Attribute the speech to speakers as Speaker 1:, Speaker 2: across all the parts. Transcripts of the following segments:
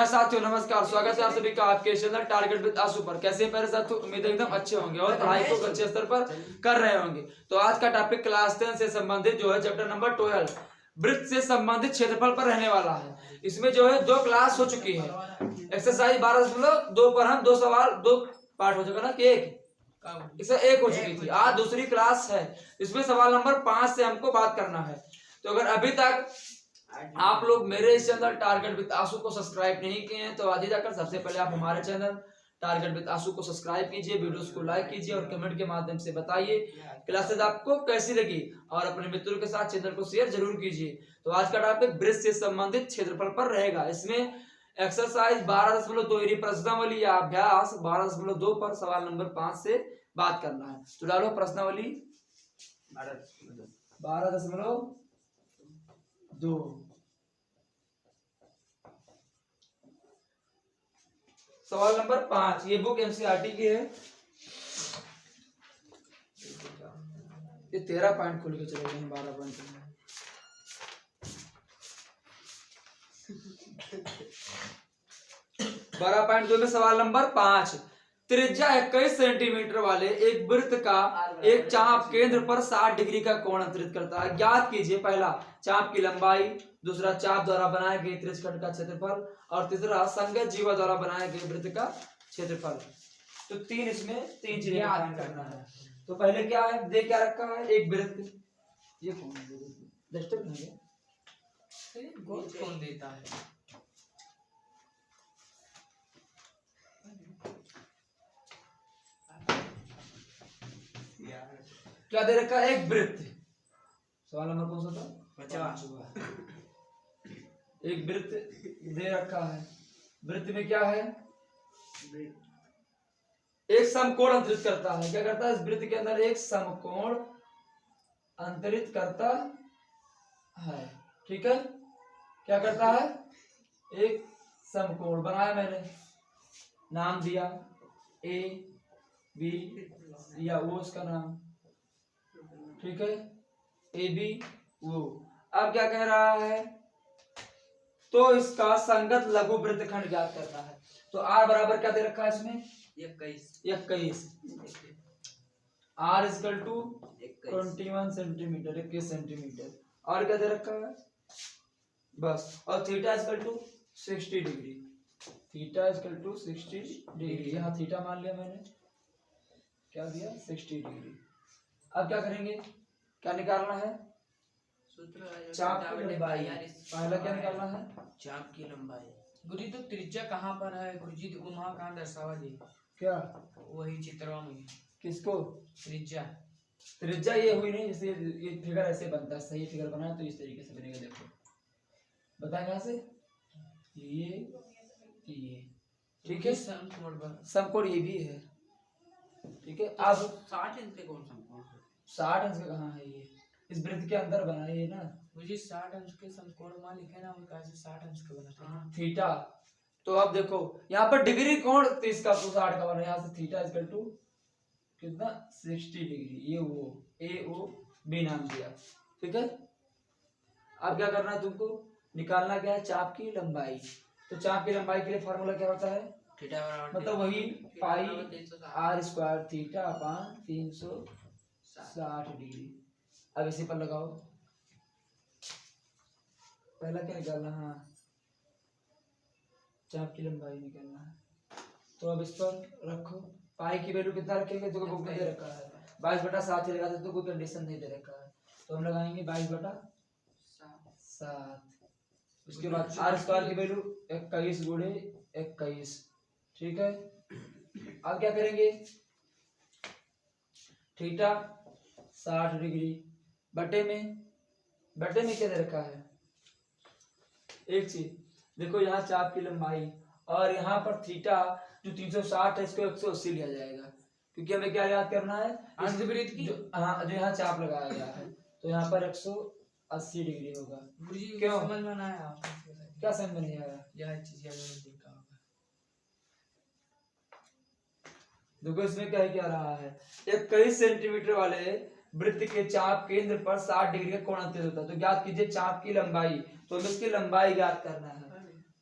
Speaker 1: साथियों नमस्कार, स्वागत है आप सभी का आपके चैनल टारगेट विद आशु पर। कैसे हैं मेरे साथियों? उम्मीद है एकदम अच्छे होंगे और पढ़ाई को अच्छे स्तर पर कर रहे होंगे। तो आज का टॉपिक क्लास 10 से संबंधित जो है चैप्टर नंबर 12 वृत्त से संबंधित क्षेत्रफल पर रहने वाला है। इसमें जो है 2 क्लास हो चुकी है। एक्सरसाइज 12.2 पर हम 2 सवाल 2 पार्ट हो चुका ना कि एक इसे एक हो चुकी थी। आज दूसरी क्लास है। इसमें सवाल नंबर 5 से हमको बात करना है। तो अगर अभी तक आप लोग मेरे इस चैनल टारगेट विद आशु को सब्सक्राइब नहीं किए हैं तो आज ही जाकर सबसे पहले आप हमारे चैनल टारगेट विद आशु को सब्सक्राइब कीजिए, वीडियोस को लाइक कीजिए और कमेंट के माध्यम से बताइए क्लासेस आपको कैसी लगी और अपने मित्रों के साथ चैनल को शेयर जरूर कीजिए। तो आज का टॉपिक वृत्त से संबंधित क्षेत्रफल पर रहेगा। इसमें एक्सरसाइज 12.2 प्रश्नावली या अभ्यास 12.2 पर सवाल नंबर 5 से बात करना है। तो डालो प्रश्नावली 12.2। सवाल नंबर 5, ये बुक एनसीईआरटी की है। ये 13 पॉइंट खोल के चले गए हैं, 12 पॉइंट 12.2 में सवाल नंबर 5, त्रिज्या 21 सेंटीमीटर वाले एक वृत्त का एक चाप केंद्र पर 60 डिग्री का कोण अंतरित करता है। ज्ञात कीजिए पहला चाप की लंबाई, दूसरा चाप द्वारा बनाए गए त्रिज्यखंड का क्षेत्रफल और तीसरा संगत जीवा द्वारा बनाए गए वृत्त का क्षेत्रफल। तो तीन चीजें ज्ञात करना है। तो पहले क्या है, दे क्या रखा है, एक वृत्त। ये कौन है? डिस्टर्ब नहीं है,
Speaker 2: कौन देता है?
Speaker 1: क्या दे रखा है, एक वृत्त। सवाल नंबर कौन सा था? 5। एक वृत्त दे रखा है। वृत्त में क्या है, एक समकोण अंतरित करता है। क्या करता है, इस वृत्त के अंदर एक समकोण अंतरित करता है। ठीक है, क्या करता है, एक समकोण बनाया मैंने, नाम दिया ए बी या वो उसका नाम। ठीक है, ए बी वो। अब क्या कह रहा है, तो इसका संगत लघु वृत्तखंड ज्ञात करना है। तो आर बराबर क्या दे रखा है इसमें, 21। R equal to 21 centimetre, 21 centimetre. और क्या दे रखा है बस। और theta equal to 60 degree. Theta equal to 60 degree. यहाँ थीटा मान लिया मैंने, क्या दिया 60 डिग्री। अब क्या करेंगे, क्या निकालना है, चाप की लंबाई। पहला क्या निकालना है,
Speaker 2: चाप की लंबाई। गुरुजी तो त्रिज्या कहाँ पर है गुरुजी? वहाँ कहाँ दर्शावा जी?
Speaker 1: क्या
Speaker 2: वही चित्रवा में
Speaker 1: किसको,
Speaker 2: त्रिज्या।
Speaker 1: त्रिज्या ये हुई नहीं, जैसे ये फिगर ऐसे बनता है, सही फिगर बना है तो इस तरीके से बनेगा। देखो बताएं यहाँ से, ये ठीक है, समकोण ये भी है। ठीक है, अब
Speaker 2: 60 इंच पे कौन समकोण?
Speaker 1: 60 अंश का कहाँ है, ये इस वृत्त के अंदर बना है ये ना।
Speaker 2: मुझे 60 अंश के समकोण मान लिखे ना, उनका से 60 अंश का बना
Speaker 1: थीटा। तो अब देखो यहाँ पर डिग्री कोण 30 का 60 का बना, यहाँ से थीटा इक्वल टू कितना 60 डिग्री। ये वो ए ओ बी नाम दिया। ठीक है, अब क्या करना है तुमको, निकालना क्या है, चाप की लंबाई। तो चाप की लंबाई के लिए फॉर्मूला क्या होता है,
Speaker 2: थीटा बराबर
Speaker 1: मतलब वही pi r square theta upon 360 degree. अब इसी पर लगाओ, पहला क्या निकालना, हाँ चाप की लंबाई निकालना है। तो अब इस पर रखो, पाई की वैल्यू कितना रखेंगे, जो बुक में दे रखा है 22/7 ही लगा सकते, तो कोई कंडीशन नहीं दे रखा है। तो हम लगाएंगे 22/7। उसके बाद आर स्क्वायर की वैल्यू 21 गुणे 21। ठीक है, अब क्या करेंगे, थीटा 60 डिग्री बटे में क्या दे रखा है, एक चीज देखो, यहाँ चाप की लंबाई और यहाँ पर थीटा जो 360 है इसको 180 लिया जाएगा, क्योंकि हमें क्या याद करना है,
Speaker 2: अंशवृत्त की।
Speaker 1: हाँ जो यहाँ चाप लगाया गया है तो यहाँ पर 180 डिग्री होगा।
Speaker 2: क्यों समझ में ना आया?
Speaker 1: क्या समझ में नहीं आया,
Speaker 2: यह चीज देखा होगा।
Speaker 1: देखो इसमें क्या रहा है, 21 सेंटीमीटर वाले वृत्त के चाप केंद्र पर 60 डिग्री का कोण अंतरित होता है। तो ज्ञात कीजिए चाप की लंबाई। तो हमें इसकी लंबाई ज्ञात करना है।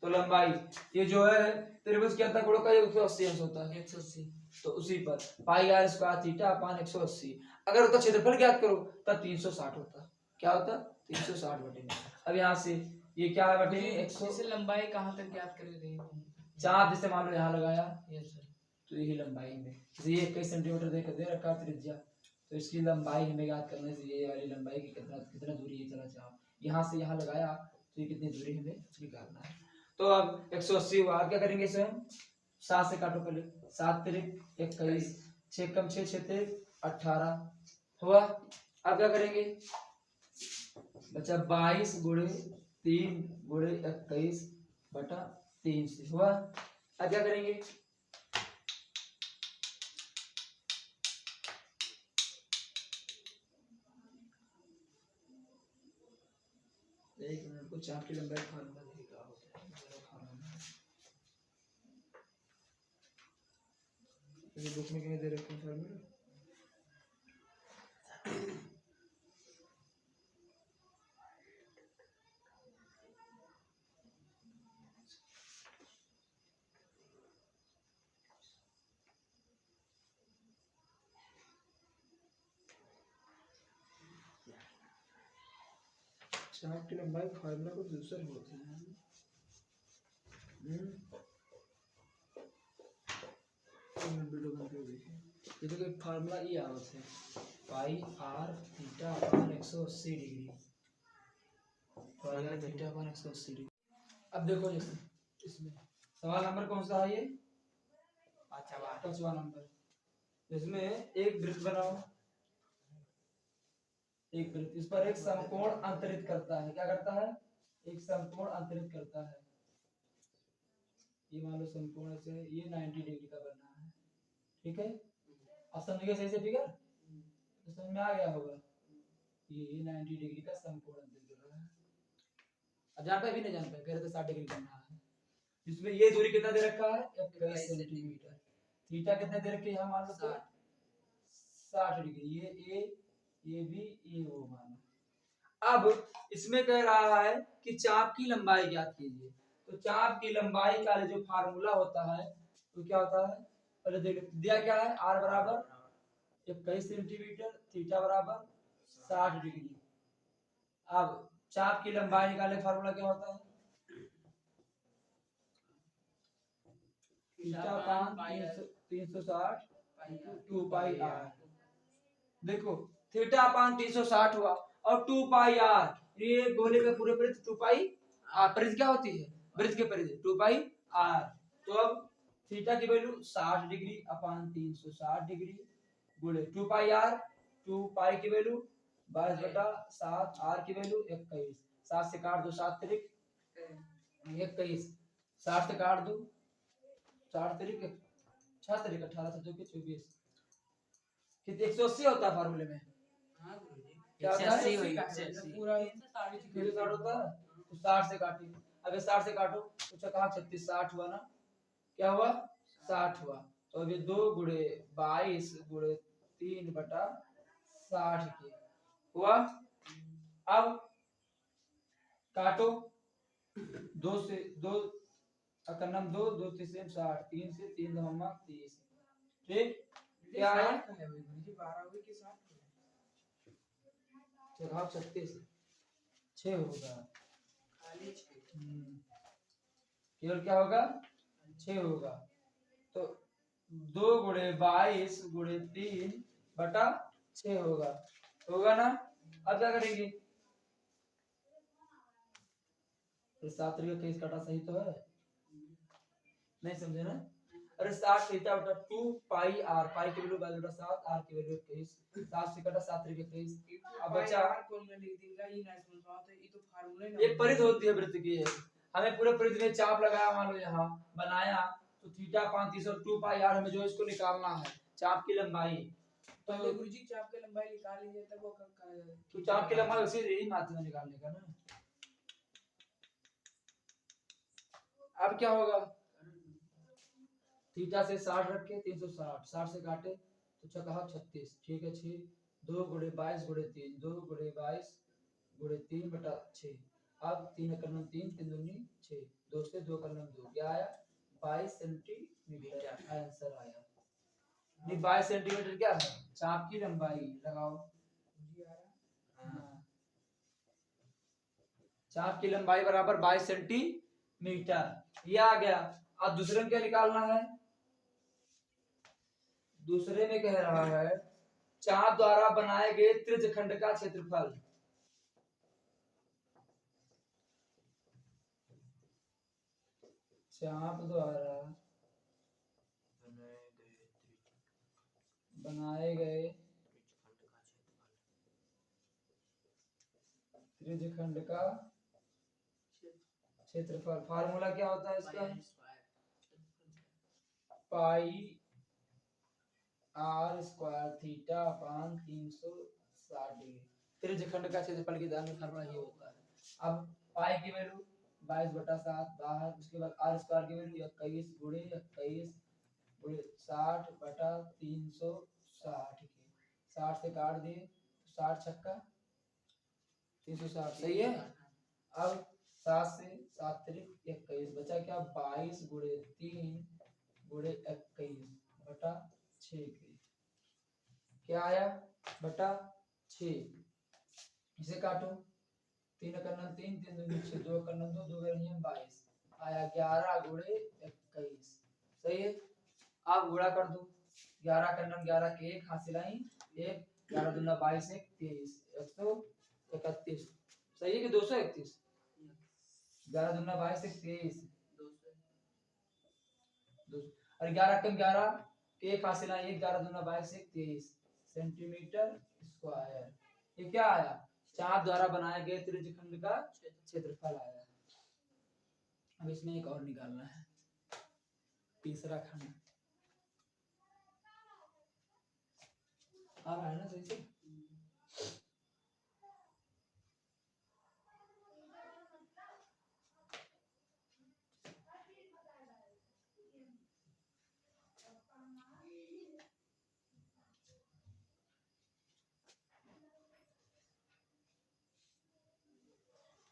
Speaker 1: तो लंबाई ये जो है त्रिभुज के अंदर कोणों का 180 अंश होता है
Speaker 2: 180
Speaker 1: तो उसी पर पाई आर स्क्वायर थीटा अपान 180 अगर उसका क्षेत्रफल ज्ञात करो तब 360 होता क्या होता 360 बटे अब यहाँ से ये क्या है बटे 100
Speaker 2: इसे लंबाई कहाँ तक ज्ञात कर रहे थे
Speaker 1: चाप जैसे मान लो यहाँ लगाया
Speaker 2: यस सर
Speaker 1: तो यही लंबाई में जैसे ये 21 सेंटीमीटर दे रखा है त्रिज्या तो इसकी लंबाई हमें ज्ञात करने से ये वाली लंबाई की कितना कितना दूरी है चला चाप यहाँ से यहाँ लगाया तो ये कितनी दूरी हमें निकालना है तो अब 180 हुआ क्या करेंगे इसे हम 7 से काटो पहले 7 तिरिक 21 6 कम 6 6 तिरिक 18 हुआ अब क्या करेंगे बचा 22 गुणे 3 गुणे 21 बटा 3 से हुआ अब क्या करेंगे एक मिनट को चाप की लंबाई फार्मूला देखा होता है जरा फार्मूला ये बुक में क्या दे रखे हैं फार्मूला चाप की लंबाई फार्मूला को दूसरा होता है वीडियो बंद कर देखिए ये तो एक फार्मूला ये आवत है pi r theta upon 180 degree pi r theta upon 180 degree अब देखो जैसे इसमें सवाल नंबर कौन सा है ये पांचवा नंबर इसमें एक वृत्त बनाओ एक वृत्त इस पर एक समकोण अंतरित करता है क्या करता है एक समकोण अंतरित करता है ये मान लो समकोण से ये 90 डिग्री का बनना है ठीक है अब समझ गए सही से फिगर तो समझ में आ गया होगा ये 90 डिग्री का समकोण अंतरित कर रहा है अब जान पाए भी नहीं जान पाए कह रहे थे 60 डिग्री करना है जिसमें ये दूरी कितना दे रखा है 21 सेंटीमीटर थीटा कितना दे रखे यहाँ मान लो 60 डिग्री ये भी ये वो मानो अब इसमें कह रहा है कि चाप की लंबाई ज्ञात कीजिए तो चाप की लंबाई का जो फार्मूला होता है तो क्या होता है पहले देख दिया क्या है आर बराबर 21 सेंटीमीटर थीटा बराबर 60 डिग्री अब चाप की लंबाई निकालने फार्मूला क्या होता है थीटा अपान 360 2 पाई आर देखो थीटा अपान 360 हुआ और 2 पाई आर ये गोले के पूरे परिधि 2 पाई आर परिधि क्या होती है वृत्त के परिधि 2 पाई आर तो अब थीटा की वैल्यू 60 डिग्री अपान 360 डिग्री गुणे 2 पाई आर 2 पाई की वैल्यू 22 बटा 7 आर की वैल्यू 21 7 से काट दो 7 तिरिक 21 60 से काट दो 4 तिरिक 6 तिरिक 18 से 2 के 24 कितने 180 होता है फार्मूले में क्या होता है पूरा 360 होता है तो 60 से काटी अगर 60 से काटो तो चका 36 60 हुआ ना क्या हुआ 60 हुआ तो अभी 2 गुणे 22 गुणे 3 बटा 60 के हुआ अब काटो 2 से 2 अकन्नम 2 2 3 60 3 से 3 दममा 30 ठीक क्या है जवाब 36 6 होगा केवल क्या होगा 6 होगा तो 2 गुणे 22 गुणे 3 बटा 6 होगा होगा ना अब क्या करेंगे तो 7 का केस काटा सही तो है नहीं समझे ना अरे 60 थीटा बटा 2 पाई आर पाई की वैल्यू 22 बटा 7 आर की वैल्यू 21 7 से कटा 7 3 21 अब बचा
Speaker 2: कौन में लिख देगा ये ना समझ पाओ तो ये तो फार्मूला
Speaker 1: ये परिधि होती है वृत्त की है हमें पूरे परिधि में चाप लगाया मान लो यहाँ बनाया तो थीटा अपान 3 और 2 पाई आर हमें जो इसको निकालना है चाप की लंबाई
Speaker 2: पहले गुरुजी चाप की लंबाई निकाल लीजिए तब वो
Speaker 1: तो चाप की लंबाई उसी यही माध्यम से निकालने का ना अब क्या होगा थीटा से 60 रख के 360 60 से काटे तो चौका 36 ठीक है 6 2 गुणे 22 गुणे 3 2 गुणे 22 गुणे 3 बटा 6 अब 3 कर 3 3 दूनी 6, 2 से 2 कर 2 क्या आया 22 सेंटीमीटर आंसर आया। नहीं 22 सेंटीमीटर क्या है चाप की लंबाई लगाओ। हाँ। चाप की लंबाई बराबर 22 सेंटीमीटर ये आ गया। अब दूसरे में क्या निकालना है, दूसरे में कह रहा है चाप द्वारा बनाए गए त्रिज्यखंड का क्षेत्रफल। चाप द्वारा बनाए गए त्रिज्यखंड का क्षेत्रफल। फार्मूला क्या होता है इसका, pi r square theta upon 360 degree. त्रिज्यखंड का क्षेत्रफल की दान में फार्मूला ये होता है। अब पाई की वैल्यू 22/7 बाहर, उसके बाद आर स्क्वायर की वैल्यू 21 गुणे 21 गुणे 60/360 की 60 से काट दिए 60 छक्का 360 सही है। अब 7 से 7 तिरिक 21 बचा क्या 22 गुणे 3 गुणे 21 बटा 6 के क्या आया बटा 6। इसे काटो 3 करना 3 3 दूनी 6 2 करना 2 2 करना 22 आया 11 गुणे 21 सही है। आप गुणा कर दो 11 करना 11 के 1 हाथ सिलाई 1 11 दूना 22 1 23 131 सही है कि 231 11 दूना 22 1 23 और 11 कम 11 के 1 हाथ सिलाई 1 11 दूना 22 1 23 सेंटीमीटर स्क्वायर। ये क्या आया चाप द्वारा बनाए गए त्रिज्यखंड का क्षेत्रफल आया। अब इसमें एक और निकालना है तीसरा खंड आ रहा है ना सही से।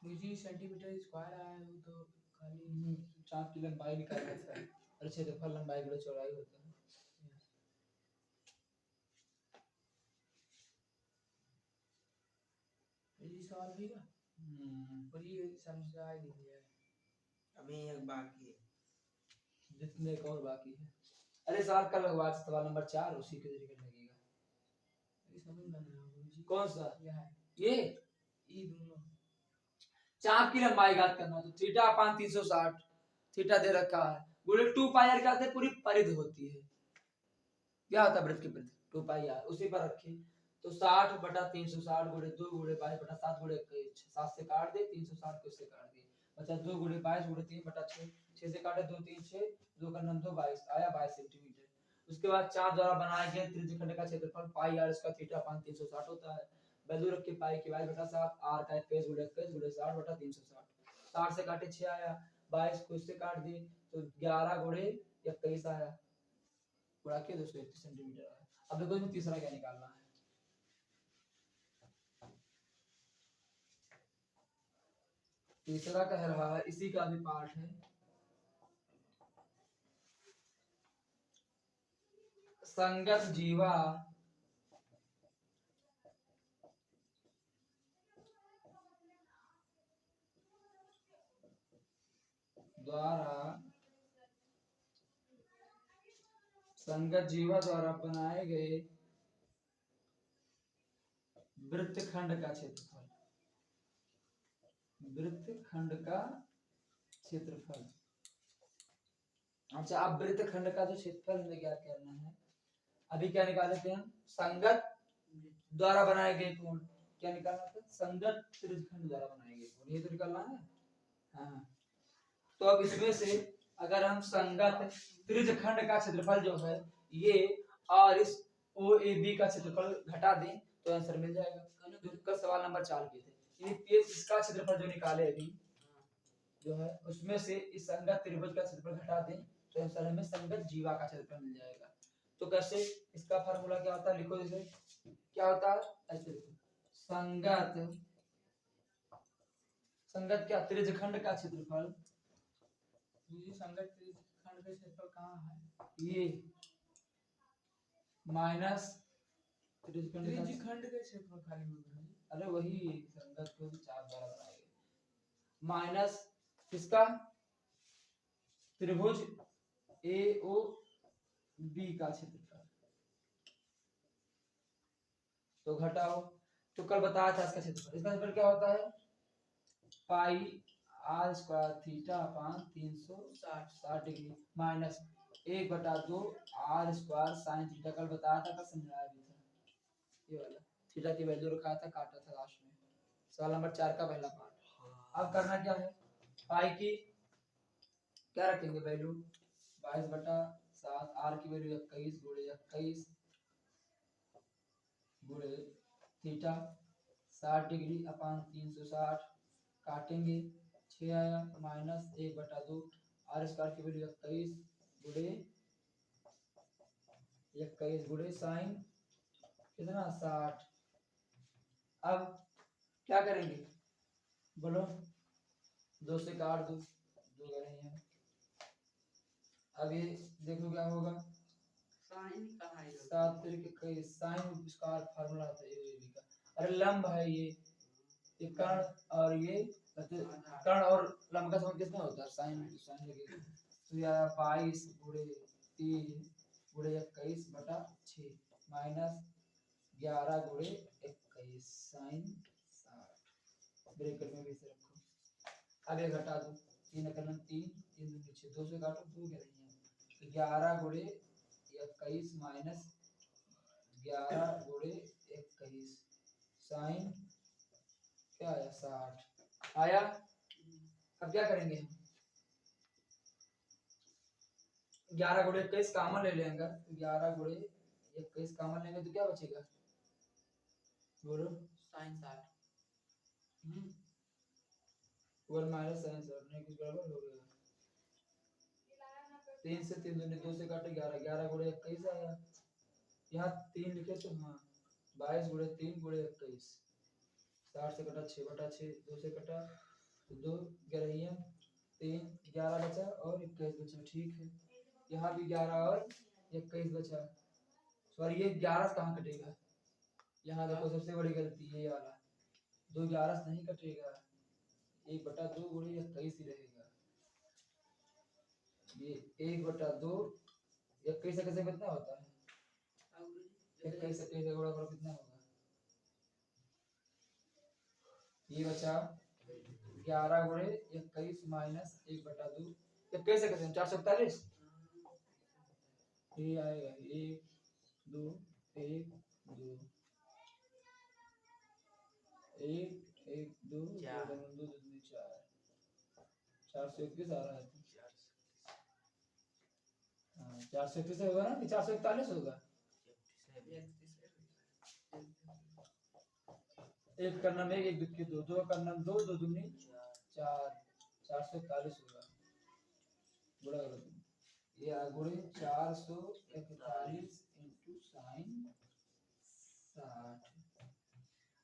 Speaker 2: मुझे सेंटीमीटर स्क्वायर आया है वो तो खाली
Speaker 1: चाप की लंबाई निकालना था और क्षेत्रफल लंबाई गुणा चौड़ाई होता है।
Speaker 2: ये सवाल भी का और ये समझा ही नहीं है
Speaker 3: अभी एक बाकी है
Speaker 1: जितने एक और बाकी है। अरे सवाल कल लगवा सवाल नंबर 4 उसी के तरीके लगेगा।
Speaker 2: ये समझ में नहीं आ रहा
Speaker 1: कौन सा
Speaker 2: ये दोनों
Speaker 1: चाप की लंबाई ज्ञात करना तो थीटा अपान 360 थीटा दे रखा है गुणे 2 पाई आर क्या होता है पूरी परिधि होती है क्या होता है वृत्त की परिधि 2 पाई आर उसी पर रखिए तो 60/360 गुणे 2 गुणे 22/7 गुणे 21 7 से काट दे 360 को इससे काट दे बचा 2 गुणे 22 गुणे 3/6 6 से काटे 2 3 6 2 का 9 2 22 आया 22 सेंटीमीटर। उसके बाद चाप द्वारा बनाए गए त्रिज्यखंड का क्षेत्रफल पाई आर इसका थीटा अपान 360 होता है। वैल्यू रख के पाई की 22/7 आर का 21 गुणे 21 गुणे 60/360 60 से काटे 6 आया 22 को इससे काट दिए तो 11 गुणे 21 आया गुणा के 231 सेंटीमीटर आया। अब देखो इसमें तीसरा क्या निकालना है। तीसरा कह रहा है इसी का भी पार्ट है संगत जीवा द्वारा संगत जीवा द्वारा बनाए गए वृत्तखंड का क्षेत्रफल वृत्तखंड का क्षेत्रफल। अच्छा अब वृत्तखंड का जो क्षेत्रफल हमें क्या करना है अभी क्या निकाले थे हम संगत द्वारा बनाए गए कोण क्या निकालना था संगत त्रिज्यखंड द्वारा बनाए गए कोण ये तो निकालना है। हाँ तो अब इसमें से अगर हम संगत त्रिज्यखंड का क्षेत्रफल जो है ये और इस ओ ए बी का क्षेत्रफल घटा दें तो आंसर मिल जाएगा। जो कल सवाल नंबर 4 के थे ये इसका क्षेत्रफल जो निकाले अभी जो है उसमें से इस संगत त्रिभुज का क्षेत्रफल घटा दें तो आंसर हमें संगत जीवा का क्षेत्रफल मिल जाएगा। तो कैसे इसका फार्मूला क्या होता है लिखो जैसे क्या होता है ऐसे लिखो संगत संगत क्या त्रिज्यखंड का क्षेत्रफल
Speaker 2: गुरुजी संगत त्रिज्यखंड का क्षेत्रफल कहाँ है?
Speaker 1: ये माइनस त्रिज्यखंड का
Speaker 2: त्रिज्यखंड का क्षेत्रफल खाली में गुरुजी।
Speaker 1: अरे वही संगत को भी चार द्वारा बनाएंगे माइनस किसका त्रिभुज ए ओ बी का क्षेत्रफल। तो घटाओ तो कल बताया था इसका क्षेत्रफल। इसका क्षेत्रफल क्या होता है pi r square theta upon 360 degree minus 1/2 r square sine theta. कल बताया था कल समझाया भी था ये वाला थीटा की वैल्यू रखा था काटा था लास्ट में सवाल नंबर 4 का पहला पार्ट। अब करना क्या है पाई की क्या रखेंगे वैल्यू 22/7 आर की वैल्यू 21 गुणे 21 गुणे थीटा 60 डिग्री अपान 360 काटेंगे 6 आया माइनस 1/2 आर स्क्वायर की वैल्यू 21 गुणे साइन कितना 60। अब क्या करेंगे बोलो 2 से काट दो 2 करेंगे। अब ये देखो क्या होगा
Speaker 2: साइन कहाँ है?
Speaker 1: 7 तिरके 21 साइन स्क्वायर फार्मूला होता है ये का। अरे लंब है ये कर्ण और ये कर्ण और लंब का सम कितना होता है साइन साइन लगेगा तो यार 22 गुणे 3 गुणे 21/6 माइनस 11 गुणे 21 साइन 60 ब्रैकेट में भी इसे रखो। अब ये घटा दो 3 कलम 3 3 दूनी 6 2 से काटो 2 क्या रही है 11 गुणे 21 माइनस 11 गुणे 21 साइन क्या आया 60 आया। अब क्या करेंगे हम 11 गुणे 21 कॉमन ले लेंगे 11 गुणे 21 कॉमन लेंगे तो क्या बचेगा बोलो
Speaker 2: साइन 60
Speaker 1: 1 माइनस साइन 60 नहीं कुछ गड़बड़ हो गया 3 से 3 दूनी 2 से काटे 11 11 गुणे 21 आया यहाँ 3 लिखे तो हाँ 22 गुणे 3 गुणे 21 60 से कटा 6/6 2 से कटा तो 2 ग्यारह 3 11 बचा और 21 बचा ठीक है। यहाँ भी 11 और 21 बचा सॉरी ये 11 से कहाँ कटेगा यहाँ देखो सबसे बड़ी गलती ये वाला 2 11 से नहीं कटेगा 1/2 गुणे 21 ही रहेगा ये 1/2 21 से कैसे कितना होता है 21 से 21 गुणा करो कितना होगा ये बचा 11 गुणे 21 माइनस 1/2 21 से कैसे 441 ये आएगा 1 2 1 2 1 1 2 2 2 4 421 आ रहा है हाँ 431 होगा ना कि 441 होगा एक का नाम एक दुक्की दो दो का नाम दो दो दूनी 4 441 होगा बड़ा गलत ये गुणे 441 इनटू साइन 60।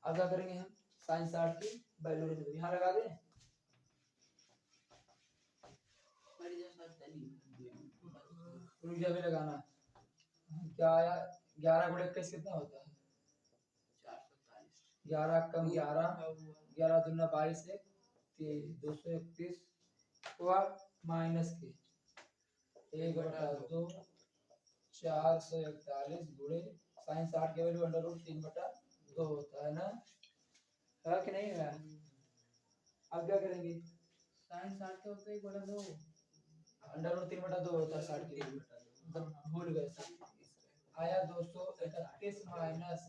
Speaker 1: अब क्या करेंगे हम साइन 60 की वैल्यू रख दो यहाँ लगा दें रुपया भी लगाना क्या आया 11 गुणे 21 कितना होता है 11 कम 11 11 दूना 22 है 231 हुआ माइनस के 1/2 441 गुणे साइन 60 के वैल्यू √3/2 होता है ना है कि नहीं है। अब क्या करेंगे
Speaker 2: साइन 60 का होता है 1/2
Speaker 1: √3/2 होता है 60 के वैल्यू मतलब भूल गए सब आया 231 माइनस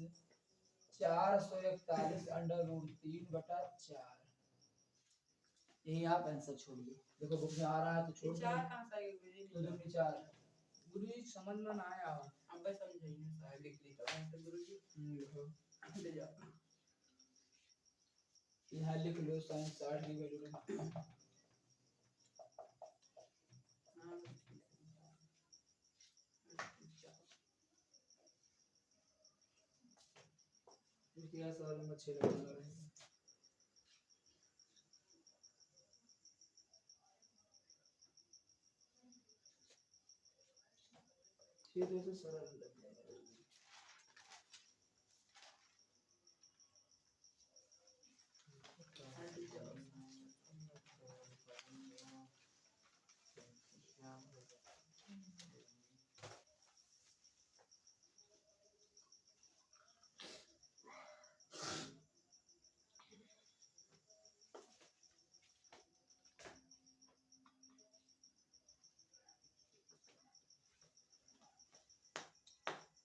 Speaker 1: 441 √3/4 यही आप आंसर छोड़िए देखो बुक में आ रहा है तो छोड़ दो
Speaker 2: 4 कहां से आएगा गुरुजी
Speaker 1: तो दूनी 4
Speaker 2: गुरुजी समझ में ना आया अब बस समझाइए साहब लिख ली तो गुरुजी
Speaker 1: लिखो
Speaker 2: ले जाओ
Speaker 1: यहाँ लिख लो साइन 60 की वैल्यू क्या सवाल नंबर 6 लगाना है इसके तो ऐसे सरल लग जाएगा।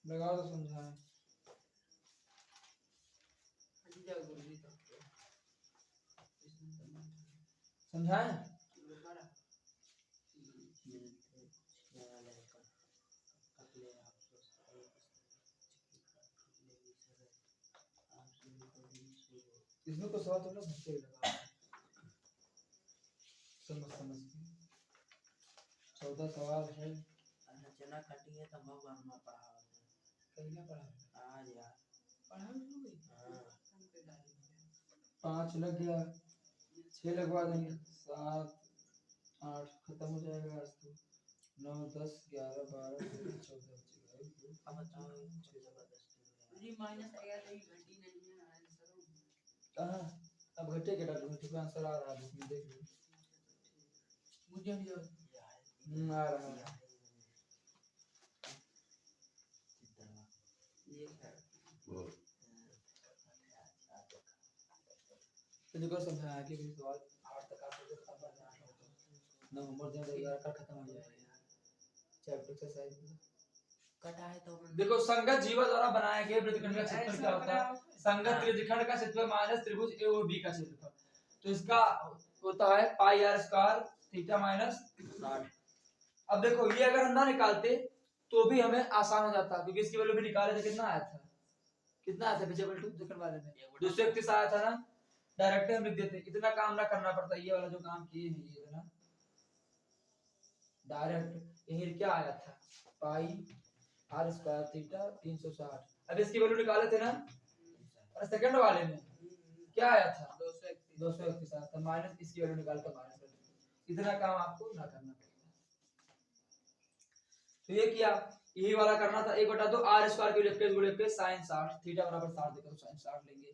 Speaker 1: लगाओ तो समझाएं।
Speaker 2: गुरुजी तो
Speaker 1: समझाएं? इसमें कुछ सवाल तुमने भटके लगा समझ के 14 सवाल है।
Speaker 3: चना कटी है तो भगवान में पढ़ा
Speaker 1: कहीं ना पढ़ा
Speaker 3: आज यार
Speaker 2: पढ़ा नहीं हुई।
Speaker 3: हाँ
Speaker 1: 5 लग गया, 6 लगवा देंगे, 7 8 खत्म हो जाएगा आज तो। 9 10 11 12 13 14 बचेगा।
Speaker 3: अब बताओ कुछ जबरदस्ती
Speaker 2: गुरुजी माइनस आएगा तो ये घटी नहीं है आंसर।
Speaker 1: कहाँ अब घटे के डालूंगा तो आंसर आ रहा है, बुक में देख लो।
Speaker 2: मुझे नहीं
Speaker 1: आ रहा है।
Speaker 3: ये है
Speaker 1: तो देखो समझाया कि भी सवाल 8 तक आ सकते अब 8 होता 9 नंबर दे देगा कल खत्म हो जाएगा चैप्टर एक्सरसाइज।
Speaker 3: कटा है तो
Speaker 1: देखो संगत जीवा द्वारा बनाए गए वृत्तखंड का क्षेत्रफल क्या होता है? संगत त्रिभुजखंड का क्षेत्रफल माइनस त्रिभुज ए और बी का क्षेत्रफल, तो इसका होता है pi r square theta minus 60। अब देखो ये अगर हम ना निकालते तो भी हमें आसान हो जाता, क्योंकि इसकी वैल्यू भी निकाले थे। कितना आया था? कितना आया था पिछले सेकंड वाले में? 231 आया था ना। डायरेक्ट हम लिख देते, इतना काम ना करना पड़ता। ये वाला जो काम किए हैं ये ना डायरेक्ट यही क्या आया था पाई आर स्क्वायर थीटा 360। अब इसकी वैल्यू निकाले थे ना, और सेकंड वाले में क्या आया था? 231 आया था, माइनस इसकी वैल्यू निकाल कर माइनस कर दीजिए। इतना काम आपको ना करना पड़ेगा। तो ये किया, यही वाला करना था। 1/2 आर स्क्वायर के लिए गुणे पे sin 60 थीटा बराबर 60 देकर तो sin 60 लेंगे।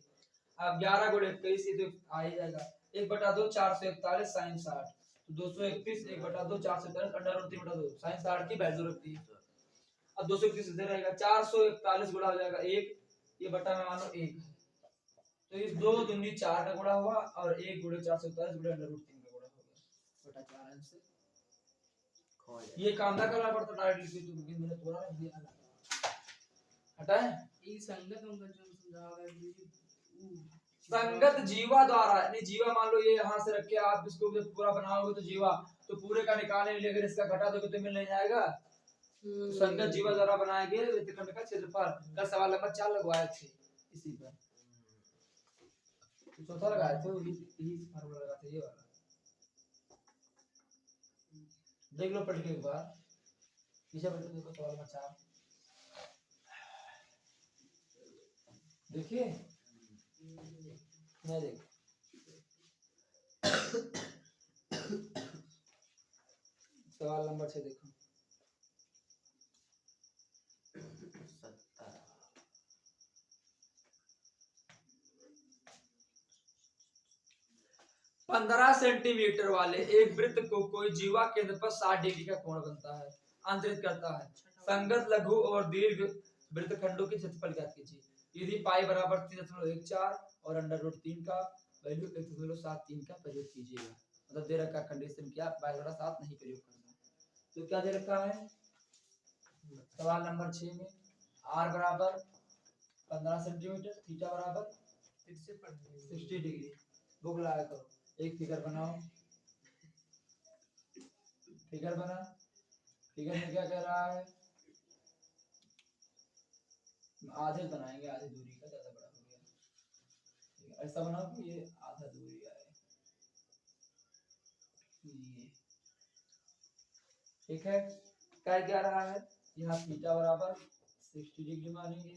Speaker 1: अब 11 गुणे 21 ये तो आ ही जाएगा। 1/2 441 sin 60 तो 231 1/2 441 अंडर रूट 3/2 sin 60 की वैल्यू रखती है। अब 231 इधर रहेगा, 441 गुणा हो जाएगा 1, ये बटा में मान लो 1 है, तो इस 2 दूनी 4 का गुणा हुआ और 1 गुणे 441 गुणे अंडर रूट 3 का गुणा हो गया बटा 4 आंसर। ये काम ना करना पड़ता डायरेक्टली, तो मैंने थोड़ा रख दिया हटाए।
Speaker 2: ये संगत उनका जो समझावा है गुरुजी
Speaker 1: संगत जीवा द्वारा, यानी जीवा मान लो ये यहाँ से रख के आप इसको जब पूरा बनाओगे तो जीवा तो पूरे का निकालने के लिए अगर इसका घटा दोगे तो मिल नहीं जाएगा। तो संगत जीवा द्वारा बनाए गए वृत्तखंड का क्षेत्रफल का सवाल नंबर 4 लगवाए थे इसी पर। तो चौथा लगाए थे यही फार्मूला लगाते ये वाला। देख लो पढ़ के एक बार पीछे पढ़ के देखो सवाल नंबर 4 देखिए मैं देख सवाल नंबर 6 देखो। 15 सेंटीमीटर वाले एक वृत्त को कोई जीवा केंद्र पर 60 डिग्री का कोण बनता है आंतरित करता है। संगत लघु और दीर्घ वृत्तखंडों के क्षेत्रफल ज्ञात कीजिए। यदि पाई बराबर 3.14 और अंडर रूट 3 का वैल्यू 1.73 का प्रयोग कीजिएगा। मतलब दे रखा कंडीशन क्या पाई बराबर 7 नहीं प्रयोग करना। तो क्या दे रखा है सवाल नंबर 6 में? r बराबर 15 सेंटीमीटर, थीटा बराबर 60 डिग्री। बुक लाया करो, एक फिगर बनाओ। फिगर बना, फिगर में क्या कह रहा है? आधे बनाएंगे, आधी दूरी का, ज्यादा बड़ा हो गया। ऐसा बनाओ कि ये आधा दूरी आए, ये ठीक है। क्या रहा है यहाँ थीटा बराबर 60 डिग्री मानेंगे।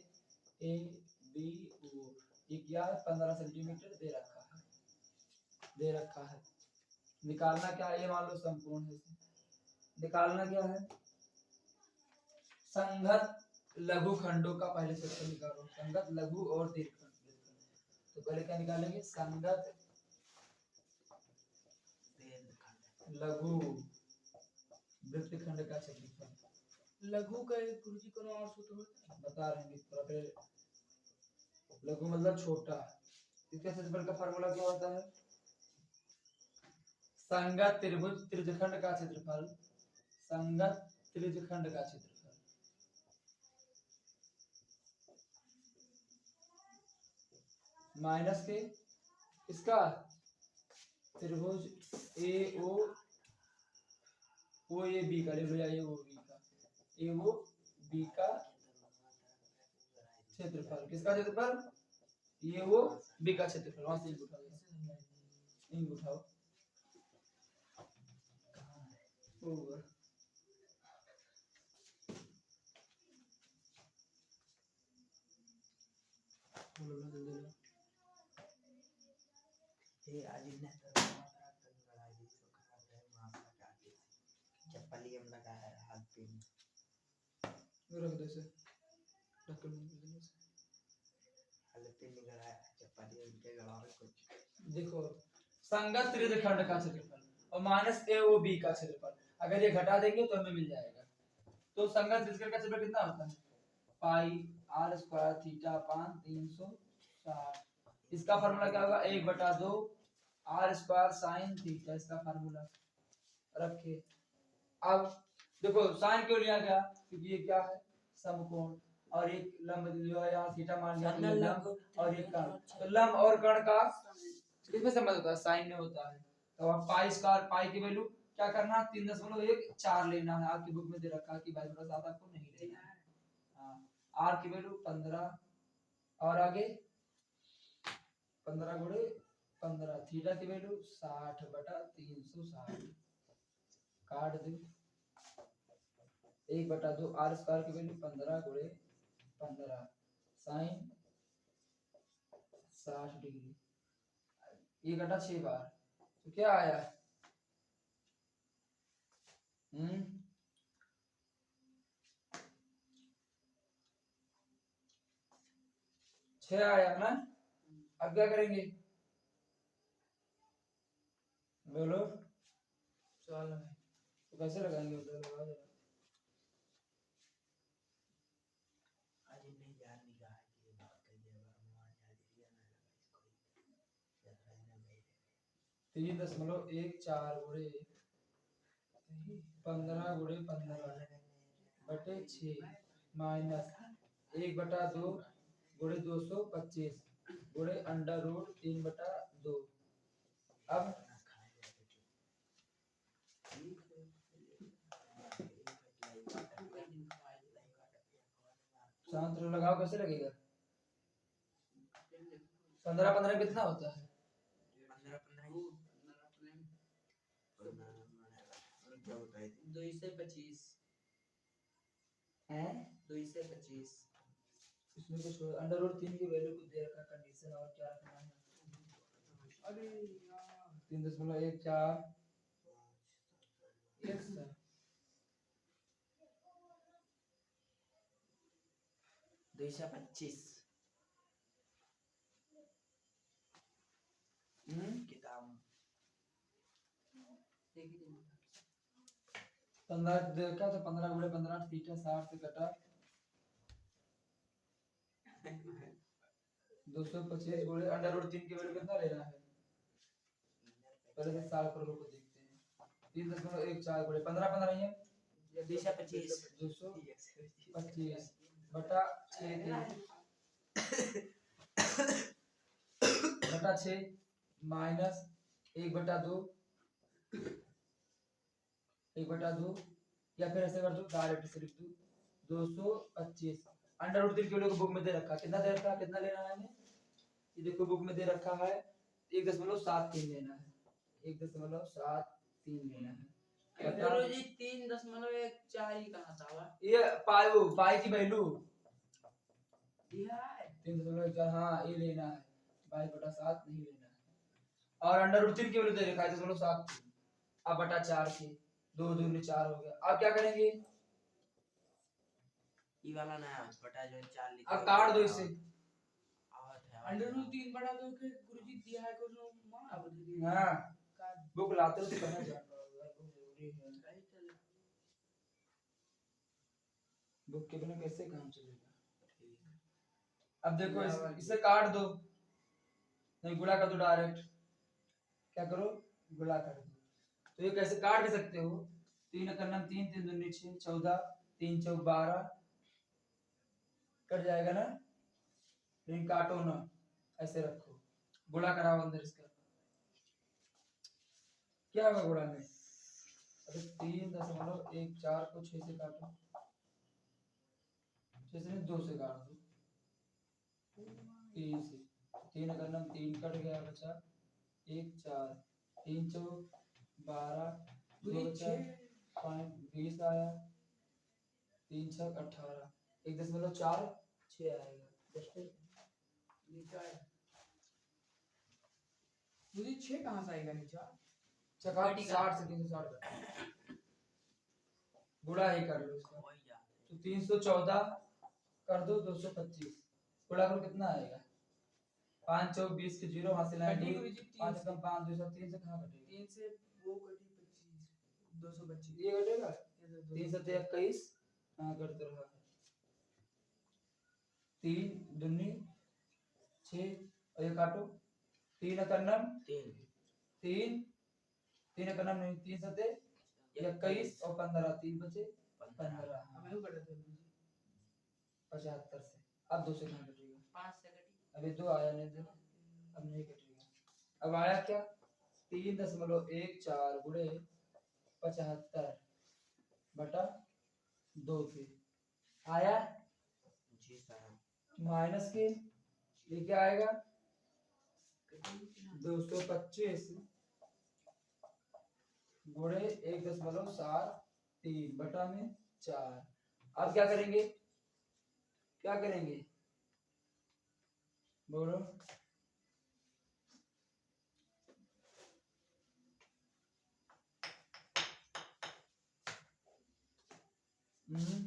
Speaker 1: ए बी ओ ये क्या है 15 सेंटीमीटर दे रखा है। निकालना क्या है? ये मान लो संपूर्ण है, निकालना क्या है? संगत लघु खंडों का पहले क्षेत्रफल निकालो। संगत लघु और दीर्घ खंड। तो पहले क्या निकालेंगे? संगत लघु वृत्तखंड का क्षेत्रफल।
Speaker 2: लघु का एक गुरुजी को और सूत्र होता है।
Speaker 1: बता रहे हैं थोड़ा पहले। लघु मतलब छोटा। इसका क्षेत्रफल का फार्मूला क्या होता है? संगत त्रिभुज त्रिज्यखंड का क्षेत्रफल। संगत त्रिज्यखंड का क्षेत्रफल माइनस के इसका त्रिभुज ए ओ ए बी का ले लो, या ए ओ बी का, ए ओ बी का क्षेत्रफल। किसका क्षेत्रफल? ये वो बी का क्षेत्रफल। वहां से इंक उठाओ ओवर। बोलो ना जल्दी लो।
Speaker 3: ये आज इन्हें तो मात्रा तक लड़ाई दी तो खराब है मात्रा काटे चप्पली हम लगा है हाथ पे
Speaker 1: रख दो इसे, ढक्कन में दे दो इसे।
Speaker 3: हाथ पे निकला है चप्पली उनके गला में कुछ।
Speaker 1: देखो संगत त्रिज्यखंड का क्षेत्रफल और माइनस ए ओ बी का क्षेत्रफल, अगर ये घटा देंगे तो हमें मिल जाएगा। तो संगत त्रिज्यखंड का क्षेत्रफल कितना होता है? पाई आर स्क्वायर थीटा पान 360। इसका फार्मूला क्या होगा? 1/2 आर स्क्वायर साइन थीटा। इसका फार्मूला रखे। अब देखो साइन क्यों लिया गया? क्योंकि ये क्या है? समकोण, और एक लंब जो है यहाँ थीटा मान लिया, तो लंब और एक कर्ण। तो लंब और कर्ण का किसमें संबंध होता है? साइन में होता है। तो अब पाई स्क्वायर, पाई की वैल्यू क्या करना? 3.14 लेना है। आपकी बुक में दे रखा है कि भाई थोड़ा ज्यादा आपको नहीं लेना है। हाँ, आर की वैल्यू 15 और आगे 15 गुणे 15, थीटा की वैल्यू 60/360 काट दो। 1/2 आर स्क्वायर की वैल्यू 15 गुणे 15 साइन 60 डिग्री। ये घटा 6 बार, तो क्या आया? 6 आया ना। अब क्या करेंगे? बोलो।
Speaker 2: सवाल है।
Speaker 1: तो कैसे लगाएंगे? उधर लगा जरा।
Speaker 3: आज इन्हें यार निगाह की बात कर दिया बार याद दिया ना लगा इसको याद रहना भाई
Speaker 1: 3.14 गुणे 15 गुणे 15 बटे 6 माइनस 1/2 गुणे 225 गुणे अंडर रूट 3/2। अब शांत रहो, लगाओ। कैसे लगेगा? 15 कितना होता है?
Speaker 2: 225
Speaker 1: हैं?
Speaker 2: 225
Speaker 1: इसमें कुछ अंडर रूट 3 की वैल्यू को दे रखा कंडीशन, और क्या रखना है?
Speaker 2: अरे यार
Speaker 1: 3.14 x
Speaker 3: 225 किताब
Speaker 2: एक ही दिन
Speaker 1: 15 देखा तो 15 गुणे 15 थीटा 60 से कटा 225 गुणे अंडर रूट 3 की वैल्यू कितना लेना है? पहले से 60 पर को देखते हैं। 3.14 गुणे 15 ही है
Speaker 3: 225
Speaker 1: 225 बटा 6 बटा 6 माइनस 1/2 1/2 या फिर ऐसे कर दो, डायरेक्ट से लिख दो 225। अंडर रूट 3 की वैल्यू को बुक में दे रखा है। कितना दे रखा है? कितना लेना है हमें? ये देखो बुक में दे रखा है 1.73 लेना है। 1.73 लेना है।
Speaker 2: गुरुजी 3.14 ही कहा था
Speaker 1: ये पाई की वैल्यू
Speaker 2: दिया है
Speaker 1: 3.4, हाँ ये लेना है। 22/7 नहीं लेना है। और अंडर रूट 3 की वैल्यू दे रखा है 7। अब बटा 4 से 2 दूनी 4 हो गया। अब क्या करेंगे?
Speaker 3: ई वाला ना बटा जो 4 लिखा
Speaker 1: अब काट दो इसे।
Speaker 3: आवत है
Speaker 2: अंडर रूट 3 बड़ा दो के गुरुजी दिया है को मां अब दे
Speaker 1: हाँ
Speaker 2: काट
Speaker 1: बुक लाते हो तो करना जानना होगा, वो जरूरी है।
Speaker 2: सही चल
Speaker 1: बुक के बिना कैसे काम चलेगा।
Speaker 3: ठीक है।
Speaker 1: अब देखो इसे काट दो, नहीं गुणा कर दो डायरेक्ट। क्या करो, गुणा कर दो। तो ये कैसे काट भी सकते हो, 3 एकम 3, 3 दूनी 6, 14, 3 चौक 12 कट जाएगा ना। लेकिन काटो ना, ऐसे रखो, गुणा कराओ अंदर इसका। क्या होगा गुणा में, अरे 3.14 को 6 से काटो, 6 से नहीं 2 से काट दो, 3 से। 3 एकम 3 कट गया, बचा 1 4, 3 चौक 12, 2 बचा 5 20 आया, 3 छक 18, 1.4 6 आएगा। जस्ट
Speaker 2: नीचा है गुरुजी 6 कहां से आएगा नीचा
Speaker 1: चका 60 से 360 गुणा ही कर लो इसका।
Speaker 3: वही याद है।
Speaker 1: तो 314 कर दो 225 गुणा करो कितना आएगा, 5 चौक 20 के 0 वहां से लाएंगे,
Speaker 2: कटी गुरुजी
Speaker 1: 5 कम 5 203 से कहां कटेगा,
Speaker 2: 3 से वो कटी 25 225
Speaker 1: ये कटेगा
Speaker 2: ये तो
Speaker 1: 3 से 21 हां करते रहो, 3 दूनी 6 और ये काटो, 3 एकम
Speaker 3: 3
Speaker 1: 3 3 एकम नहीं 3 सते 21 और 15 3 बचे 15
Speaker 2: हमें वो कर देते गुरुजी
Speaker 1: 75 से। अब 2 से कहां कटेगा,
Speaker 2: 5 से कटी
Speaker 1: अभी 2 आया नहीं देखो, अब नहीं कटेगा। अब आया क्या, 3.14 गुणे 75 बटा 2 थे, आया
Speaker 3: जी सर।
Speaker 1: माइनस के, ये क्या आएगा 225 गुणे 1.73 बटा में 4। अब क्या करेंगे, क्या करेंगे बोलो, हम्म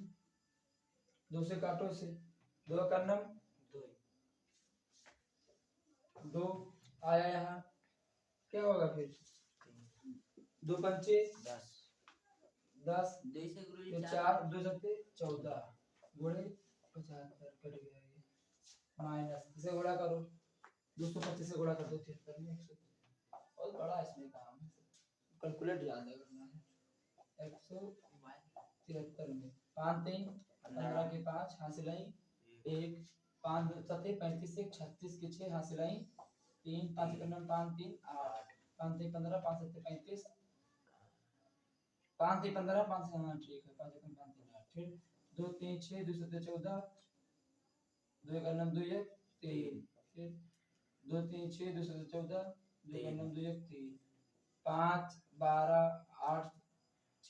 Speaker 1: 2 से काटो इसे, 2 एकम 2 आया यहाँ, क्या होगा फिर 2 पंचे
Speaker 3: 10
Speaker 1: 10
Speaker 3: 2 से गुरुजी
Speaker 1: ये
Speaker 3: 4
Speaker 1: 4 2 सत्ते 14 गुणे 75 कट गया ये, माइनस इसे गुणा करो, 225 से गुणा कर दो 73 में 100, बहुत बड़ा इसमें काम है, कैलकुलेट ज्यादा करना है। 173 में 5 3 15 के 5 हासिल आई 1, 5 सत्ते 35 से 36 के 6 हासिल आई 3, 5 एकम 5 3 8, 5 3 15 5 7 35, 5 3 15 5 से हाँ ठीक है 5 एकम 5 3 8, फिर 2 3 6 2 7 14, 2 एकम 2 1 3, फिर 2 3 6 2 7 14, 2 एकम 2 1 3, 5 12 8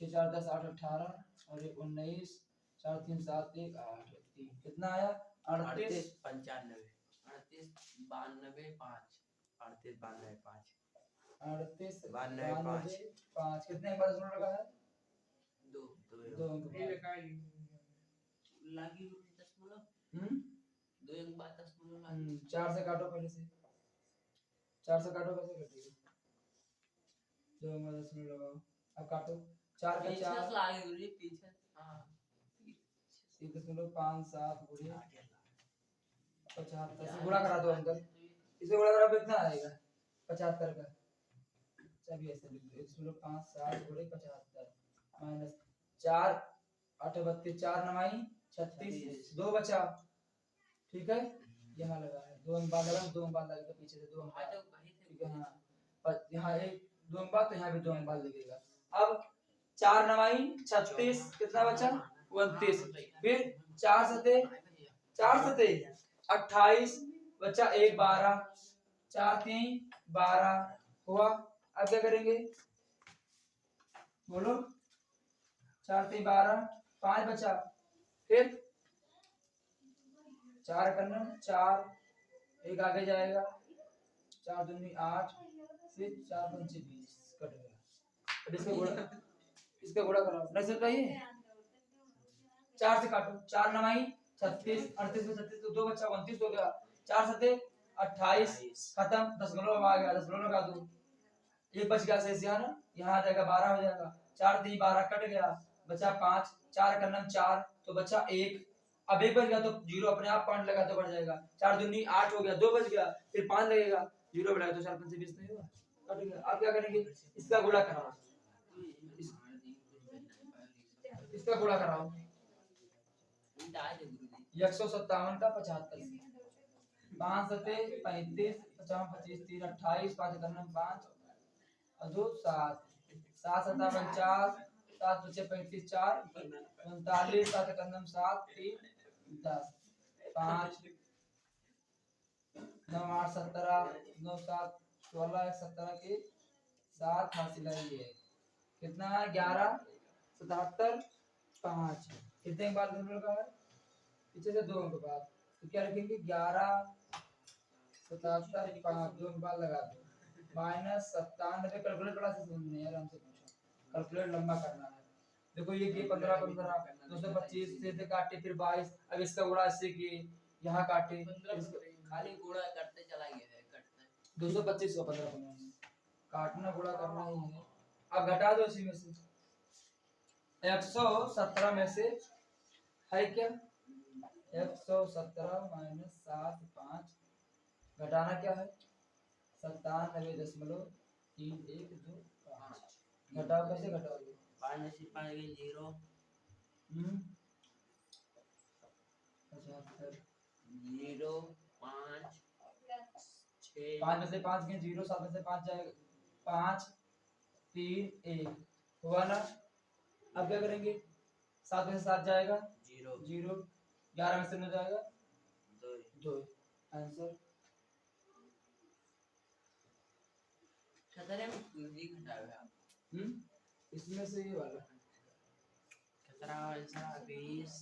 Speaker 1: 6 4 10 8 18 और 19 4 3 7 1 8 3, कितना आया 38
Speaker 3: 95 38 92 5 38 92 5
Speaker 1: 38
Speaker 3: 92 5
Speaker 1: 5 कितने बार दशमलव लगा है,
Speaker 3: 2
Speaker 1: 2 अंक
Speaker 2: ये
Speaker 1: बाद।
Speaker 2: लगा
Speaker 3: लागी दशमलव 2 अंक बाद दशमलव लागी
Speaker 1: 4 से काटो पहले से, 4 से काटो कैसे कटेगा, 2 अंक बाद दशमलव लगाओ, अब काटो 4 का 4
Speaker 3: लागे गुरुजी पीछे। हां
Speaker 1: 1.57 गुणे 75 से गुणा करा दो अंदर, इसे गुणा करा तो कितना आएगा 75 का, चलिए ऐसे लिख दो 1.57 गुणे 75 माइनस 4 8 32 4 9 36 2 बचा, ठीक है यहाँ लगा है 2 अंक बाद लगा, 2 अंक बाद लगेगा पीछे से 2 अंक बाद, ठीक है हाँ, और यहाँ एक 2 अंक बाद तो यहाँ भी 2 अंक बाद लगेगा। अब 4 9 36 कितना बचा 29, फिर 4 सते 28 बचा 1 12, 4 3 12 हुआ। अब क्या करेंगे बोलो, 4 3 12 5 बचा, फिर 4 करना 4 एक आगे जाएगा, 4 दूनी 8, फिर 4 पंचे 20 कट गया। अब इसका गुणा कराओ नहीं सर, कहिए 4 से काटो, 4 9 36, 38 में 36 तो 2 बचा 29 हो गया, 4 सते 28, खत्म, 10 गुना आ गया, 10 गुना लगा दो, एक बच गया शेष यहाँ ना, यहाँ आ जाएगा 12 हो जाएगा, 4 3 12 कट गया, बचा 5, 4 का नम 4 तो बचा 1, अब 1 बच गया तो जीरो अपने आप पॉइंट लगा तो बढ़ जाएगा, 4 दूनी 8 हो गया, 2 बच गया, फिर 5 लगेगा, जीरो बढ़ाया तो 4 5 से 20 नहीं होगा, कट गया। अब क्या करेंगे, इसका गुणा कराओ, इसका गुणा कराओ, 157 का 75 से, 5 सते 35, 50 25 3 28, 5 करना 5 और 2 7, 7 सता 49, 7 बचे 35 4 39, 7 करना 7 3 10, 5 9 8 17, 9 7 16, 17 के 7 हासिल है, ये कितना है 11 77 5, कितने के बाद दोनों का है, पीछे से 2 के बाद, तो क्या रखेंगे 11 77 5, 2 के बाद लगा दो, माइनस 97, कैलकुलेट बड़ा से समझने यार, हमसे पूछा कैलकुलेट लंबा करना है, देखो ये 15 15 225 से काटे, फिर 22, अब इसका गुणा इससे किए, यहाँ काटे,
Speaker 2: खाली गुणा करते चला गया है, कटते
Speaker 1: 225 को 15 15 काटना गुणा करना ही है, अब घटा दो इसी में से, 117 में से है क्या 117 माइनस 7 5, घटाना क्या है 97.312, घटाओ, कैसे घटाओगे
Speaker 3: 5 में से 5 गए 0,
Speaker 1: 75,
Speaker 3: 0 5 6,
Speaker 1: 5 में से 5 गए 0, 7 में से 5 जाएगा 5 3 1 हुआ ना, अब क्या करेंगे 7 में से 7 जाएगा
Speaker 3: 0
Speaker 1: 0, 11 में से 9 जाएगा
Speaker 3: 2
Speaker 1: 2, आंसर
Speaker 2: खतरे में पूंजी घटावे आप
Speaker 1: इसमें से ये वाला
Speaker 3: 17 20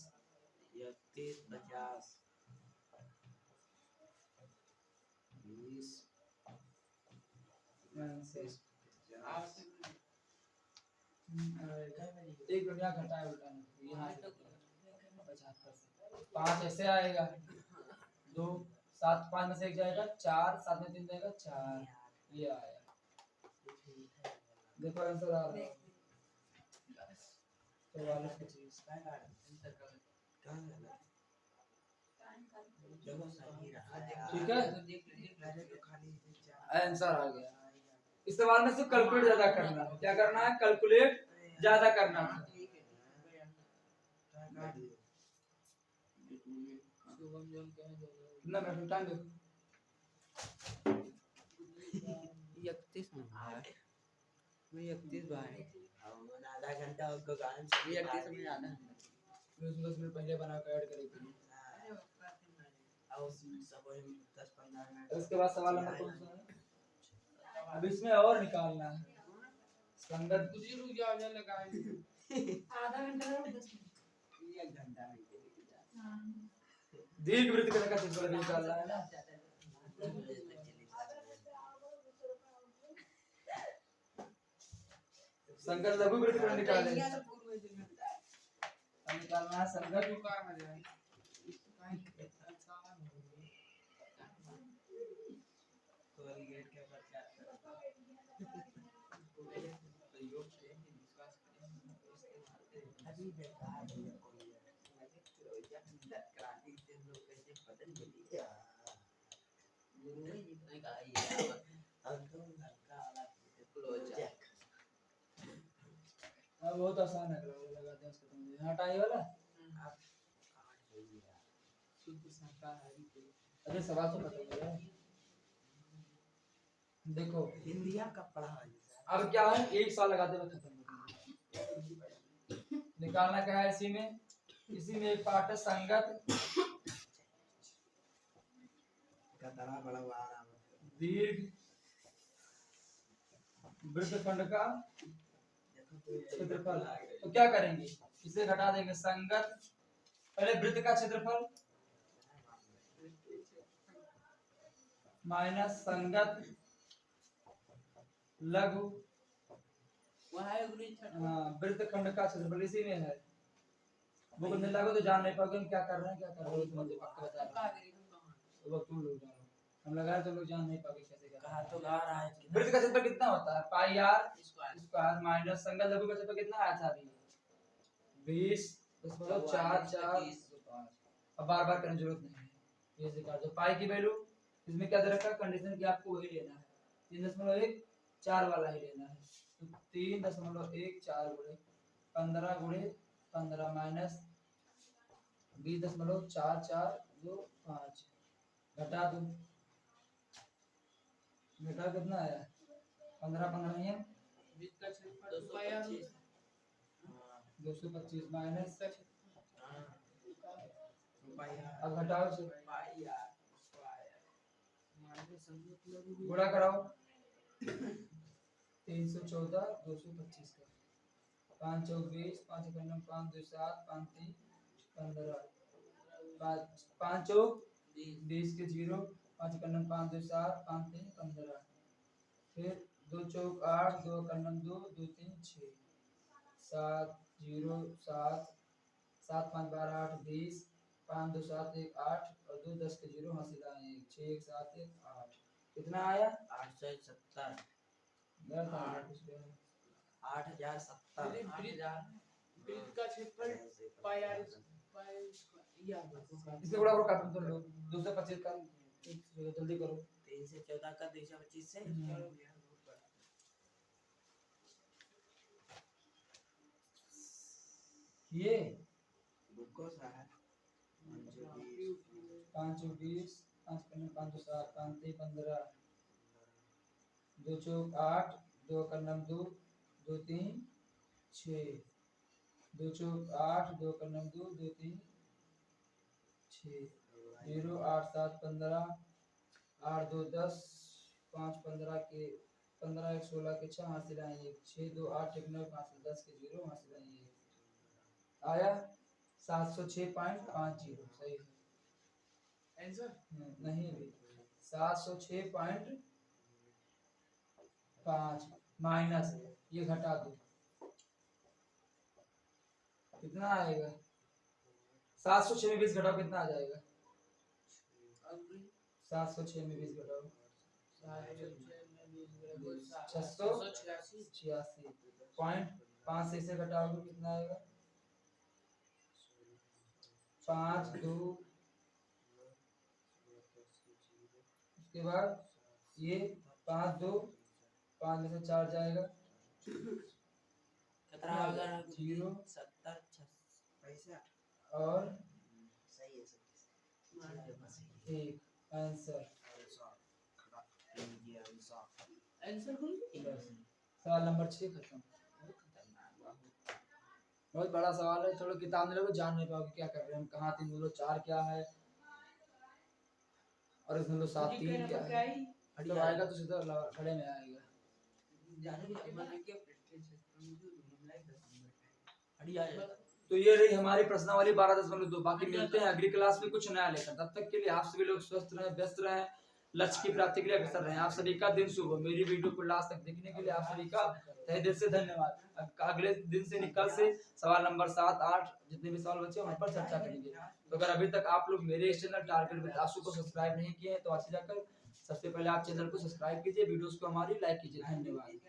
Speaker 3: 31 50 20
Speaker 1: आंसर
Speaker 2: आप
Speaker 1: एक दुनिया घटाए उल्टा यहाँ 75 से 5 ऐसे आएगा 2 7 5 में से 1 जाएगा 4, 7 में 3 जाएगा 4, ये आया, देखो आंसर आ रहा है 44 ठीक है, आंसर आ गया। इस सवाल में सिर्फ कैलकुलेट ज्यादा करना है, क्या करना है कैलकुलेट ज्यादा करना है, कितना मिनट टाइम देखो
Speaker 2: 31 में भाई, मैं 31 भाई,
Speaker 3: आधा घंटा उसको गाने
Speaker 2: 31 में आधा घंटा,
Speaker 1: 10 मिनट पहले बना कर ऐड करेगी,
Speaker 3: और सब 10-15 मिनट
Speaker 1: उसके बाद सवाल नंबर कौन सा है, अब इसमें और निकालना है संगत,
Speaker 2: तुझे रुक जाओ जा लगाए
Speaker 4: आधा घंटा और 10 मिनट
Speaker 3: 1 घंटा में
Speaker 1: दीर्घ वृत्त का क्षेत्रफल निकालना है ना, संगत लघु वृत्त का निकालेंगे, निकालना है संगत,
Speaker 2: दुकान में जाए
Speaker 3: कोलगेट के बच्चा अभी बेकार है कोलगेट क्रांति से लोग कैसे बदल गई
Speaker 2: जितने का ये
Speaker 3: अब तो लड़का वाला
Speaker 2: प्रोजेक्ट
Speaker 1: अब बहुत आसान है, लगाते हैं उसको तुम हटाई वाला,
Speaker 3: आप काट देंगे यार
Speaker 2: शुद्ध शाकाहारी के
Speaker 1: अरे सवाल तो पता है, देखो
Speaker 3: हिंदिया का पढ़ा है
Speaker 1: अब क्या है एक साल लगाते हुए खत्म हो गया, निकालना क्या है इसी में एक पार्ट है संगत
Speaker 3: कतरा बड़ा आ रहा है
Speaker 1: दीर्घ वृत्तखंड का क्षेत्रफल, तो क्या करेंगे इसे घटा देंगे, संगत पहले वृत्त का क्षेत्रफल माइनस संगत लघु
Speaker 2: वहाँ है गुरु छठ
Speaker 1: वृत्तखंड का क्षेत्रफल इसी में है, वो कुछ मिल जाएगा तो जान नहीं पाओगे हम क्या कर रहे हैं क्या कर रहे हो, तुम मुझे पक्का बता
Speaker 2: कहाँ
Speaker 1: रहे
Speaker 2: गई तुम कहाँ?
Speaker 1: हो। वो तुम लोग जानो, हम लगा तुम लोग जान नहीं पाओगे कैसे कर
Speaker 3: कहा
Speaker 1: रहे
Speaker 3: तो
Speaker 1: हैं।
Speaker 3: गा रहा है कि
Speaker 1: वृत्त का क्षेत्रफल कितना होता है? Pi r
Speaker 2: square.
Speaker 1: Square minus संगत लघु का क्षेत्रफल कितना आया था अभी? 20.44 अब बार बार करने की जरूरत नहीं है, ये से काट दो। पाई की वैल्यू इसमें क्या दे रखा है कंडीशन की आपको वही लेना है, 3.14 वाला ही लेना है। तो 3.14 गुणे 15 गुणे 15 माइनस 20.4425 घटा दो, बेटा कितना आया? 15 ही है,
Speaker 2: वृत्त का क्षेत्रफल 2 पाई आर
Speaker 1: 225 माइनस,
Speaker 3: पाई
Speaker 1: अब घटाओ से
Speaker 3: पाई आर
Speaker 1: गुणा कराओ 314 225 का 5 चौक 20 5 पंजे 5 2 7 5 3 15 5 चौक 20 के 0 5 कन्नम 5 2 7 5 3 15 फिर 2 चौक 8 2 कन्नम 2 2 3 6 7 0 7 7 5 12 8 20 5 2 7 1 8 और 2 10 के 0 हासिल आए 1 6 1 7 1 8 कितना आया?
Speaker 3: 870
Speaker 1: गलत आ गया कुछ गया।
Speaker 3: 8070
Speaker 2: वृत्त का क्षेत्रफल पाई आर पाई या
Speaker 1: इससे बड़ा बड़ा काटो तो लो 225 का जल्दी करो
Speaker 3: 3 से 14 का 225 से
Speaker 1: ये
Speaker 3: रुको सर
Speaker 1: 5 20 5 कन्नम 5 2 7 5 3 15 2 चौक 8 2 कन्नम 2 2 3 6 2 चौक 8 2 कन्नम 2 2 3 6 0 8 7 15 8 2 10 5 15 के 15 1 16 के 6 हासिल आए 1 6 2 8 1 9 5 10 के 0 हासिल आए 1 आया 706.50 सही है।
Speaker 2: आंसर
Speaker 1: नहीं भी 706.5 माइनस ये घटा दो कितना आएगा? 706 में 20 घटाओ कितना आ जाएगा? 706 में 20 घटाओ 686.5 से इसे घटाओगे कितना आएगा? 5 2 उसके बाद ये 5 2 5 में से 4 जाएगा
Speaker 3: कितना होगा
Speaker 1: 0
Speaker 3: 70 पैसा
Speaker 1: और
Speaker 3: सही है
Speaker 1: एक आंसर
Speaker 2: आंसर कौन
Speaker 1: सवाल नंबर 6 खत्म। बहुत बड़ा सवाल है, थोड़ा किताब में लोग जान नहीं पाओगे क्या कर रहे हैं हम, कहाँ 3 बोलो 4 क्या है और इसमें तो 7 3 क्या है, जब आएगा तो सीधा खड़े में आएगा। तो ये रही हमारी प्रश्नावली 12.2। बाकी मिलते हैं अगली क्लास में कुछ नया लेकर, तब तक के लिए आप सभी लोग स्वस्थ रहें, व्यस्त रहें, लक्ष्य की प्राप्ति के लिए अग्रसर रहें। आप सभी का दिन शुभ हो। मेरी वीडियो को लास्ट तक देखने के लिए आप सभी का तहे दिल से धन्यवाद। अगले दिन से निकल से सवाल नंबर 7 8 जितने भी सवाल बचे वहाँ पर चर्चा करेंगे। तो अगर अभी तक आप लोग मेरे इस चैनल टारगेट विद आशु को सब्सक्राइब नहीं किए हैं तो आज जाकर सबसे पहले आप चैनल को सब्सक्राइब कीजिए, वीडियोस को हमारी लाइक कीजिए। धन्यवाद।